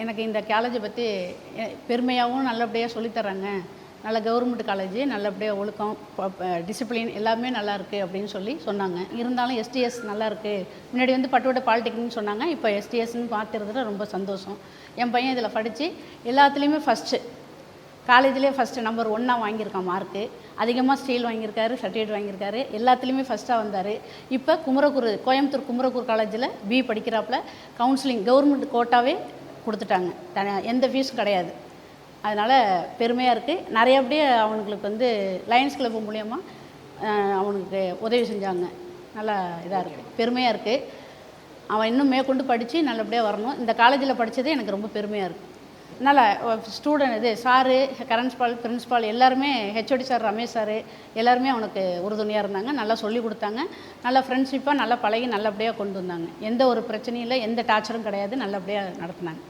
எனக்கு இந்த காலேஜை பற்றி பெருமையாகவும் நல்லபடியாக சொல்லித்தராங்க. நல்ல கவர்மெண்ட் காலேஜ், நல்லபடியாக ஒழுக்கம், டிசிப்ளின் எல்லாமே நல்லாயிருக்கு அப்படின்னு சொல்லி சொன்னாங்க. இருந்தாலும் எஸ்டிஎஸ் நல்லாயிருக்கு. முன்னாடி வந்து பட்டுக்கோட்டை பாலிடெக்னிக்னு சொன்னாங்க, இப்போ எஸ்டிஎஸ்ன்னு பார்த்துறதுல ரொம்ப சந்தோஷம். என் பையன் இதில் படித்து எல்லாத்துலேயுமே ஃபஸ்ட்டு, காலேஜ்லேயே ஃபஸ்ட்டு நம்பர் 1 வாங்கியிருக்கான். மார்க்கு அதிகமாக ஸ்டீல் வாங்கியிருக்காரு, சர்டிஃபிகேட் வாங்கியிருக்காரு, எல்லாத்துலேயுமே ஃபஸ்ட்டாக வந்தார். இப்போ கோயம்புத்தூர் குமரகுரு காலேஜில் படிக்கிறாப்புல. கவுன்சிலிங் கவர்மெண்ட் கோட்டாவே கொடுத்துட்டாங்க, எந்த ஃபீஸும் கிடையாது. அதனால் பெருமையாக இருக்குது. நிறையபடியே அவனுங்களுக்கு வந்து லயன்ஸ் கிளப் மூலயமா அவனுக்கு உதவி செஞ்சாங்க. நல்லா இதாக இருக்குது, பெருமையாக இருக்குது. அவன் இன்னும் மேற்கொண்டு படித்து நல்லபடியாக வரணும். இந்த காலேஜில் படித்ததே எனக்கு ரொம்ப பெருமையாக இருக்குது. அதனால் ஸ்டூடெண்ட் சாரு, பிரின்ஸ்பால் எல்லாருமே, ஹெச்ஓடி சார், ரமேஷ் சார் எல்லாருமே அவனுக்கு உறுதுணையாக இருந்தாங்க. நல்லா சொல்லி கொடுத்தாங்க. நல்லா ஃப்ரெண்ட்ஷிப்பாக நல்லா பழகி நல்லபடியாக கொண்டு வந்தாங்க. எந்த ஒரு பிரச்சனையும் இல்லை, எந்த டார்ச்சரும் கிடையாது, நல்லபடியாக நடத்தினாங்க.